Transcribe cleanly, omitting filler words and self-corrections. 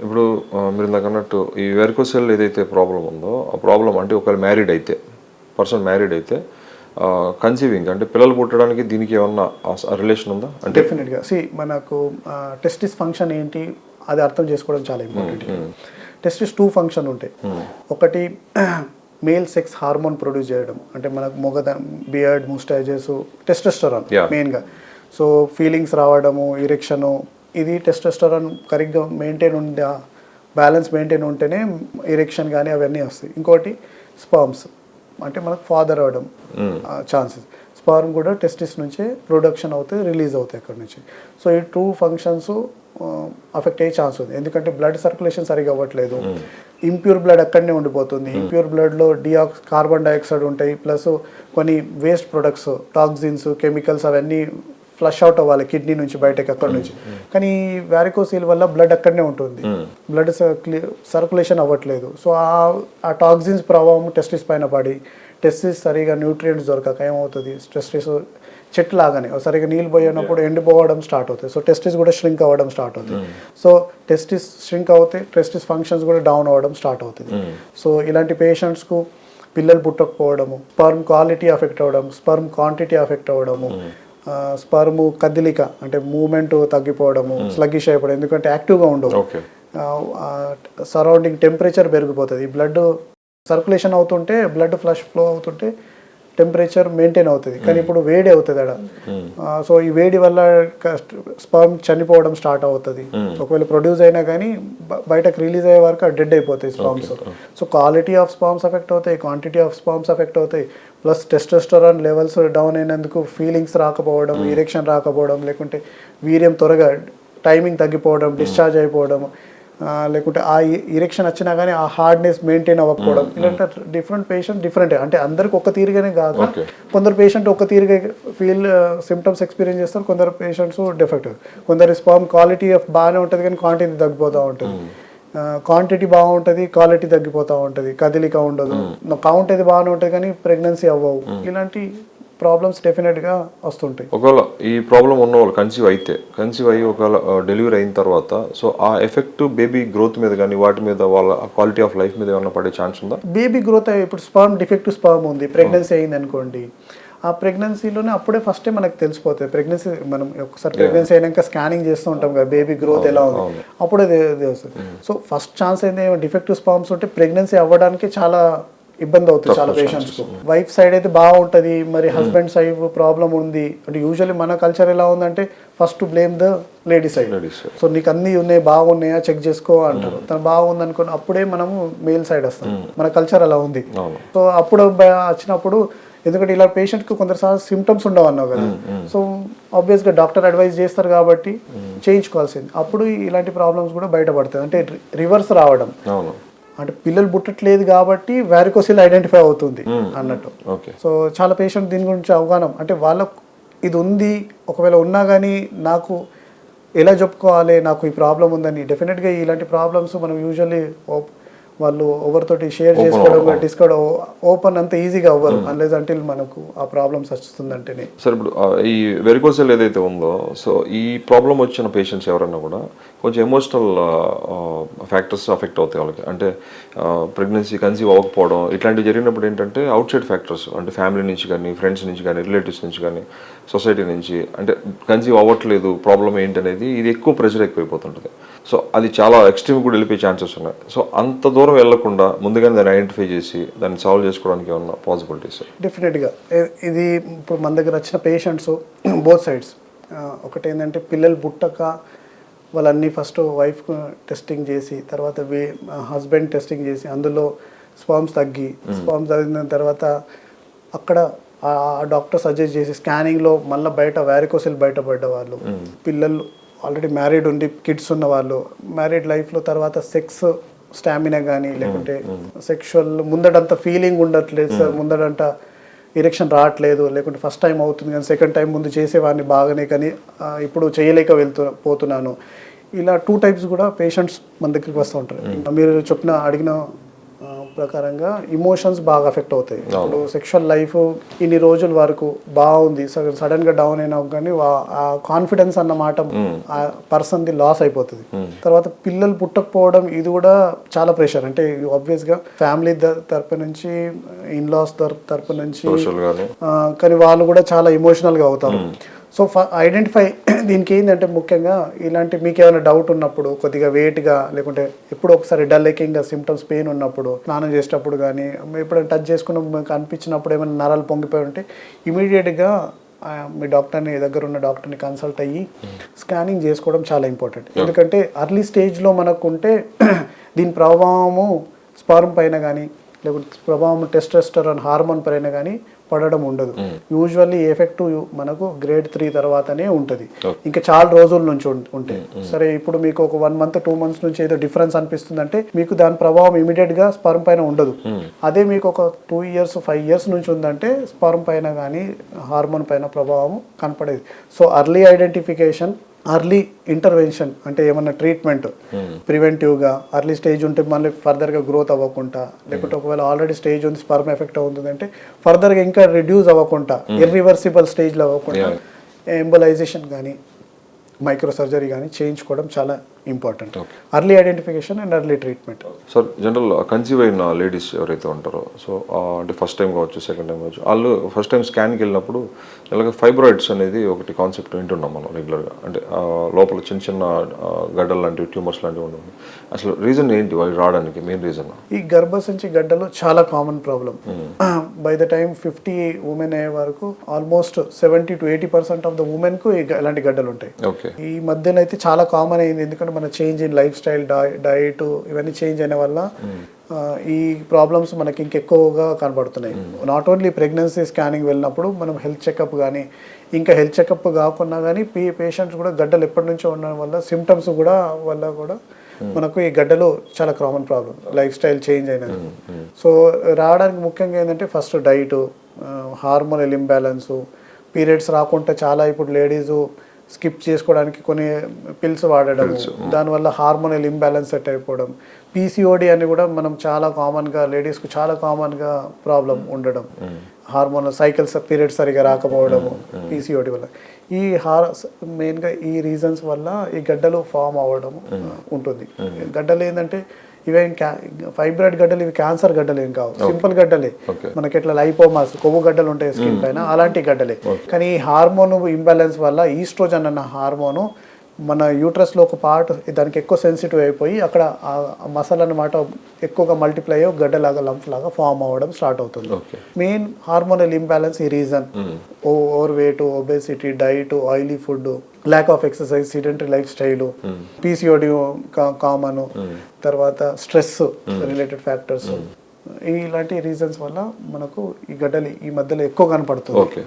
ఇప్పుడు మీరు ఇందాక అన్నట్టు ఈ వెరికోసెల్ ఏదైతే ప్రాబ్లం ఉందో ఆ ప్రాబ్లం అంటే ఒకవేళ పర్సన్ మ్యారీడ్ అయితే కన్సీవింగ్ అంటే పిల్లలు పుట్టడానికి దీనికి ఏమన్నా రిలేషన్ ఉందా? అంటే డెఫినెట్గా మనకు టెస్టిస్ ఫంక్షన్ ఏంటి అది అర్థం చేసుకోవడం చాలా ఇంపార్టెంట్. టెస్టిస్ 2 ఫంక్షన్ ఉంటాయి. ఒకటి మేల్ సెక్స్ హార్మోన్ ప్రొడ్యూస్ చేయడం, అంటే మనకు బియర్డ్ ముస్టాచెస్ టెస్టోస్టెరాన్ మెయిన్గా. సో ఫీలింగ్స్ రావడము, ఇరెక్షను, ఇది టెస్టోస్టెరాన్ కరెక్ట్గా బ్యాలెన్స్ మెయింటైన్ ఉంటేనే ఇరెక్షన్ కానీ అవన్నీ వస్తాయి. ఇంకోటి స్పర్మ్స్, అంటే మనకు ఫాదర్ అవడం ఛాన్సెస్. స్పర్మ్ కూడా టెస్టిస్ నుంచే ప్రొడక్షన్ అవుతాయి, రిలీజ్ అవుతాయి అక్కడ నుంచి. సో ఈ 2 ఫంక్షన్స్ అఫెక్ట్ అయ్యే ఛాన్స్ ఉంది. ఎందుకంటే బ్లడ్ సర్క్యులేషన్ సరిగా అవ్వట్లేదు, ఇంప్యూర్ బ్లడ్ అక్కడనే ఉండిపోతుంది. ఇంప్యూర్ బ్లడ్లో కార్బన్ డైఆక్సైడ్ ఉంటాయి, ప్లస్ కొన్ని వేస్ట్ ప్రొడక్ట్స్, టాక్సిన్స్, కెమికల్స్ అవన్నీ ఫ్లష్ అవుట్ అవ్వాలి కిడ్నీ నుంచి బయటకి అక్కడ నుంచి. కానీ వ్యారికోసీల్ వల్ల బ్లడ్ అక్కడనే ఉంటుంది, బ్లడ్ సర్క్యులేషన్ అవ్వట్లేదు. సో ఆ టాక్సిన్స్ ప్రభావం టెస్టిస్ పైన పడి టెస్టిస్ సరిగా న్యూట్రియంట్స్ దొరకక ఏమవుతుంది, టెస్టిస్ చెట్టు లాగానే సరిగా నీళ్ళు పోయినప్పుడు ఎండిపోవడం స్టార్ట్ అవుతాయి. సో టెస్టిస్ కూడా ష్రింక్ అవ్వడం స్టార్ట్ అవుతుంది. సో టెస్టిస్ ష్రింక్ అవుతాయి, టెస్టిస్ ఫంక్షన్స్ కూడా డౌన్ అవ్వడం స్టార్ట్ అవుతుంది. సో ఇలాంటి పేషెంట్స్కు పిల్లలు పుట్టకపోవడము, స్పర్మ్ క్వాలిటీ అఫెక్ట్ అవ్వడం, స్పర్మ్ క్వాంటిటీ అఫెక్ట్ అవ్వడము, స్పర్మ్ కదిలిక అంటే మూమెంట్ తగ్గిపోవడము, స్లగ్గిష్ అయిపోవడం, ఎందుకంటే యాక్టివ్గా ఉండవు. సరౌండింగ్ టెంపరేచర్ పెరిగిపోతుంది. బ్లడ్ సర్క్యులేషన్ అవుతుంటే, బ్లడ్ ఫ్లో అవుతుంటే టెంపరేచర్ మెయింటైన్ అవుతుంది, కానీ ఇప్పుడు వేడి అవుతుంది అక్కడ. సో ఈ వేడి వల్ల స్పర్మ్ చనిపోవడం స్టార్ట్ అవుతుంది. ఒకవేళ ప్రొడ్యూస్ అయినా కానీ బయటకు రిలీజ్ అయ్యే వరకు డెడ్ అయిపోతాయి sperms. So quality of sperms affect అవుతాయి, క్వాంటిటీ ఆఫ్ స్పర్మ్స్ అఫెక్ట్ అవుతాయి, ప్లస్ టెస్టోస్టెరాన్ లెవెల్స్ డౌన్ అయినందుకు ఫీలింగ్స్ రాకపోవడం, ఇరెక్షన్ రాకపోవడం, లేకుంటే వీర్యం త్వరగా టైమింగ్ తగ్గిపోవడం, డిశ్చార్జ్ అయిపోవడం, లేకుంటే ఆ ఇరెక్షన్ వచ్చినా కానీ ఆ హార్డ్నెస్ మెయింటైన్ అవ్వకపోవడం. ఇలాంటి డిఫరెంట్ పేషెంట్ డిఫరెంట్, అంటే అందరికి ఒక తీరుగానే కాదు. కొందరు పేషెంట్ ఒక తీరుగా సిమ్టమ్స్ ఎక్స్పీరియన్స్ చేస్తారు, కొందరు పేషెంట్స్ డిఫెక్ట్. కొందరు స్పర్మ్ క్వాలిటీ బాగానే ఉంటుంది కానీ క్వాంటిటీ తగ్గిపోతూ ఉంటుంది, క్వాంటిటీ బాగుంటుంది, క్వాలిటీ తగ్గిపోతూ ఉంటుంది, కదిలిక ఉండదు, కౌంట్ అయితే బాగానే ఉంటుంది కానీ ప్రెగ్నెన్సీ అవ్వవు. ఇలాంటి ప్రాబ్లమ్స్ డెఫినెట్గా వస్తుంటాయి. ఒకవేళ ఈ ప్రాబ్లం ఉన్న వాళ్ళు కన్సీవ్ అయ్యి ఒకవేళ డెలివరీ అయిన తర్వాత సో ఆ ఎఫెక్ట్ బేబీ గ్రోత్ మీద కానీ వాటి మీద వాళ్ళ క్వాలిటీ ఆఫ్ లైఫ్ మీద ఏమైనా పడే ఛాన్స్ ఉందా? బేబీ గ్రోత్ ఇప్పుడు స్పర్మ్ డిఫెక్టివ్ స్పర్మ్ ఉంది, ప్రెగ్నెన్సీ అయింది అనుకోండి, ఆ ప్రెగ్నెన్సీలోనే అప్పుడే ఫస్టే మనకు తెలిసిపోతుంది. మనం ఒకసారి ప్రెగ్నెన్సీ అయినాక స్కానింగ్ చేస్తూ ఉంటాం కదా, బేబీ గ్రోత్ ఎలా ఉంది, అప్పుడే తెలుస్తుంది. సో ఫస్ట్ ఛాన్స్ అయితే డిఫెక్టివ్ స్పర్మ్స్ ఉంటే ప్రెగ్నెన్సీ అవ్వడానికి చాలా ఇబ్బంది అవుతుంది చాలా పేషెంట్స్కు. వైఫ్ సైడ్ అయితే బాగుంటుంది, మరి హస్బెండ్ సైడ్ ప్రాబ్లం ఉంది అంటే యూజువల్లీ మన కల్చర్ ఎలా ఉందంటే first blame the lady side. So నీకు అన్నీ ఉన్నాయి, బాగున్నాయా చెక్ చేసుకో అంటారు. తను బాగుంది అనుకోని అప్పుడే మనము మేల్ సైడ్ వస్తాం, మన కల్చర్ అలా ఉంది. సో అప్పుడు వచ్చినప్పుడు, ఎందుకంటే ఇలా పేషెంట్కి కొందరుసార్లు సిమ్టమ్స్ ఉండవు అన్నావు కదా, సో ఆబ్వియస్గా డాక్టర్ అడ్వైజ్ చేస్తారు కాబట్టి చేయించుకోవాల్సింది. అప్పుడు ఇలాంటి ప్రాబ్లమ్స్ కూడా బయటపడతాయి, అంటే రివర్స్ రావడం, అంటే పిల్లలు పుట్టట్లేదు కాబట్టి వారికోసిల్ ఐడెంటిఫై అవుతుంది అన్నట్టు. సో చాలా పేషెంట్ దీని గురించి అవగాహన, అంటే వాళ్ళకు ఇది ఉంది, ఒకవేళ ఉన్నా కానీ నాకు ఎలా చెప్పుకోవాలి, నాకు ఈ ప్రాబ్లం ఉందని. డెఫినెట్గా ఇలాంటి ప్రాబ్లమ్స్ మనం యూజువల్లీ వాళ్ళు ఎవరితోటి షేర్ చేసుకోవడం, డిస్కస్ ఓపెన్ అంత ఈజీగా అవ్వరు అన్లెస్ అంటిల్ మనకు ఆ ప్రాబ్లమ్స్ వస్తుందంటేనే. సార్ ఇప్పుడు ఈ వెరికోసెల్ ఏదైతే ఉందో, సో ఈ ప్రాబ్లం వచ్చిన పేషెంట్స్ ఎవరన్నా కూడా కొంచెం ఎమోషనల్ ఫ్యాక్టర్స్ అఫెక్ట్ అవుతాయి వాళ్ళకి. అంటే ప్రెగ్నెన్సీ కన్సీవ్ అవ్వకపోవడం ఇట్లాంటివి జరిగినప్పుడు ఏంటంటే అవుట్ సైడ్ ఫ్యాక్టర్స్, అంటే ఫ్యామిలీ నుంచి కానీ, ఫ్రెండ్స్ నుంచి కానీ, రిలేటివ్స్ నుంచి కానీ, సొసైటీ నుంచి, అంటే కన్సీవ్ అవ్వట్లేదు ప్రాబ్లం ఏంటనేది ఇది ఎక్కువ ప్రెషర్ ఎక్కువైపోతుంటుంది. సో అది చాలా ఎక్స్ట్రీమ్ కూడా వెళ్ళిపోయే ఛాన్సెస్ ఉన్నాయి. సో అంత దూరం వెళ్లకుండా ముందుగానే దాన్ని ఐడెంటిఫై చేసి దాన్ని సాల్వ్ చేసుకోవడానికి ఏమన్నా పాసిబిలిటీస్? డెఫినెట్గా ఇది ఇప్పుడు మన దగ్గర వచ్చిన పేషెంట్స్ బోత్ సైడ్స్. ఒకటి ఏంటంటే పిల్లలు పుట్టక వాళ్ళన్నీ ఫస్ట్ వైఫ్ టెస్టింగ్ చేసి, తర్వాత హస్బెండ్ టెస్టింగ్ చేసి, అందులో స్పర్మ్స్ తగ్గిన తర్వాత అక్కడ ఆ డాక్టర్ సజెస్ట్ చేసి స్కానింగ్లో మళ్ళీ వారికోసిల్ బయటపడ్డ వాళ్ళు, పిల్లలు ఆల్రెడీ మ్యారీడ్ ఉండి కిడ్స్ ఉన్న వాళ్ళు, మ్యారీడ్ లైఫ్లో తర్వాత సెక్స్ స్టామినా కానీ, లేకుంటే సెక్షువల్ ముందడంత ఫీలింగ్ ఉండట్లేదు సార్, ముందడంట ఇరెక్షన్ రావట్లేదు, లేకుంటే ఫస్ట్ టైం అవుతుంది కానీ సెకండ్ టైం ముందు చేసేవాడిని బాగానే కానీ ఇప్పుడు చేయలేక పోతున్నాను. ఇలా 2 టైప్స్ కూడా పేషెంట్స్ మన దగ్గరికి వస్తూ ఉంటారు. మీరు అడిగిన ప్రకారంగా ఇమోషన్స్ బాగా అఫెక్ట్ అవుతాయి. ఇప్పుడు సెక్షువల్ లైఫ్ ఇన్ని రోజుల వరకు బాగుంది, సడన్ గా డౌన్ అయినా కానీ ఆ కాన్ఫిడెన్స్ అన్న మాట ఆ పర్సన్ ది లాస్ అయిపోతుంది. తర్వాత పిల్లలు పుట్టకపోవడం ఇది కూడా చాలా ప్రెషర్. అంటే ఆబ్వియస్ గా ఫ్యామిలీ తరపు నుంచి, ఇన్లాస్ తరపు నుంచి, కానీ వాళ్ళు కూడా చాలా ఎమోషనల్ గా అవుతారు. సో ఐడెంటిఫై దీనికి ఏంటంటే ముఖ్యంగా ఇలాంటి మీకు ఏమైనా డౌట్ ఉన్నప్పుడు, కొద్దిగా వెయిట్గా లేకుంటే ఎప్పుడు ఒకసారి డల్ ఏకింగ్గా సిమ్టమ్స్ పెయిన్ ఉన్నప్పుడు, స్నానం చేసేటప్పుడు కానీ ఎప్పుడైనా టచ్ చేసుకున్న మీకు అనిపించినప్పుడు ఏమైనా నరాలు పొంగిపోయి ఉంటే ఇమీడియట్గా మీ డాక్టర్ని, దగ్గర ఉన్న డాక్టర్ని కన్సల్ట్ అయ్యి స్కానింగ్ చేసుకోవడం చాలా ఇంపార్టెంట్. ఎందుకంటే అర్లీ స్టేజ్లో మనకు ఉంటే దీని ప్రభావము స్పర్మ్ పైన కానీ లేకుంటే ప్రభావం టెస్టోస్టెరాన్ హార్మోన్ పైన కానీ పడడం ఉండదు. యూజువల్లీ ఎఫెక్ట్ మనకు గ్రేడ్ 3 తర్వాతనే ఉంటుంది, ఇంకా చాలా రోజుల నుంచి ఉంటే. సరే ఇప్పుడు మీకు ఒక 1 month 2 months నుంచి ఏదో డిఫరెన్స్ అనిపిస్తుందంటే మీకు దాని ప్రభావం ఇమీడియట్ గా స్పర్మ్ పైన ఉండదు. అదే మీకు ఒక 2 years 5 years నుంచి ఉందంటే స్పర్మ్ పైన కానీ హార్మోన్ పైన ప్రభావం కనపడేది. So early identification, early intervention అంటే ఏమన్నా ట్రీట్మెంట్ ప్రివెంటివ్గా అర్లీ స్టేజ్ ఉంటే మళ్ళీ ఫర్దర్గా గ్రోత్ అవ్వకుండా, లేకుంటే ఒకవేళ ఆల్రెడీ స్టేజ్ ఉంది స్పర్మ్ ఎఫెక్ట్ అవుతుంది అంటే ఫర్దర్గా ఇంకా రిడ్యూస్ అవ్వకుండా, ఇర్రివర్సిబుల్ స్టేజ్లో అవ్వకుండా ఎంబలైజేషన్ కానీ మైక్రో సర్జరీ కానీ చేయించుకోవడం చాలా important. Early identification and early treatment. Sir general conceive అయిన లేడీస్ ఎవరైతే ఉంటారో, సో అంటే ఫస్ట్ టైం కావచ్చు, సెకండ్ టైం కావచ్చు, వాళ్ళు ఫస్ట్ టైం స్కాన్కి వెళ్ళినప్పుడు ఇలాగ ఫైబ్రాయిడ్స్ అనేది ఒకటి కాన్సెప్ట్ వింటున్నాం మనం రెగ్యులర్గా. అంటే లోపల చిన్న చిన్న గడ్డలు లాంటివి, ట్యూమర్స్ లాంటివి ఉండవు. అసలు రీజన్ ఏంటి వాళ్ళు రావడానికి మెయిన్ రీజన్? ఈ గర్భసంచి గడ్డలు చాలా common problem. By the time 50 women అయ్యే వరకు almost 70 to 80% of the women కు ఇలాంటి గడ్డలు ఉంటాయి. ఈ మధ్యన అయితే చాలా కామన్ అయింది, ఎందుకంటే మన change in life style, diet ఇవన్నీ చేంజ్ అయిన వల్ల ఈ ప్రాబ్లమ్స్ మనకి ఇంకెక్కువగా కనబడుతున్నాయి. నాట్ ఓన్లీ ప్రెగ్నెన్సీ స్కానింగ్ వెళ్ళినప్పుడు మనం హెల్త్ చెకప్ కానీ, ఇంకా హెల్త్ చెకప్ కాకుండా కానీ పేషెంట్స్ కూడా గడ్డలు ఎప్పటి నుంచో ఉండడం వల్ల సిమ్టమ్స్ కూడా మనకు ఈ గడ్డలు చాలా common problem, life style change అయినది. సో రావడానికి ముఖ్యంగా ఏంటంటే ఫస్ట్ డైట్, హార్మోనల్ ఇంబ్యాలెన్సు, పీరియడ్స్ రాకుండా చాలా ఇప్పుడు లేడీసు స్కిప్ చేసుకోవడానికి కొన్ని పిల్స్ వాడడం, దానివల్ల హార్మోనల్ ఇంబ్యాలెన్స్ సెట్ అయిపోవడం, పీసీఓడి అని కూడా మనం చాలా కామన్గా లేడీస్కు చాలా కామన్గా ప్రాబ్లం ఉండడం, హార్మోనల్ సైకిల్స్ పీరియడ్స్ సరిగా రాకపోవడము పీసీఓడి వల్ల. ఈ మెయిన్గా ఈ రీజన్స్ వల్ల ఈ గడ్డలు ఫామ్ అవ్వడం ఉంటుంది. గడ్డలు ఏంటంటే ఇవేం ఫైబ్రాయిడ్ గడ్డలు, ఇవి క్యాన్సర్ గడ్డలు ఏం కావు, సింపుల్ గడ్డలే. మనకి ఎట్లా లైపోమాస్ కొవ్వు గడ్డలు ఉంటాయి స్కిన్ పైన, అలాంటి గడ్డలే. కానీ ఈ హార్మోన్ ఇంబ్యాలెన్స్ వల్ల ఈస్ట్రోజన్ అన్న హార్మోను మన యూట్రస్లో ఒక పార్ట్ దానికి ఎక్కువ సెన్సిటివ్ అయిపోయి అక్కడ మసల్ అన్నమాట ఎక్కువగా మల్టిప్లై అయ్యి గడ్డలాగా లంప్ లాగా ఫామ్ అవ్వడం స్టార్ట్ అవుతుంది. మెయిన్ హార్మోనల్ ఇంబ్యాలెన్స్ ఈ reason. Over weight, obesity, diet, oily food, lack of exercise, sedentary life style, PCOD common, తర్వాత స్ట్రెస్ రిలేటెడ్ ఫ్యాక్టర్స్, ఇలాంటి రీజన్స్ వల్ల మనకు ఈ గడ్డలు ఈ మధ్యలో ఎక్కువ కనపడుతుంది.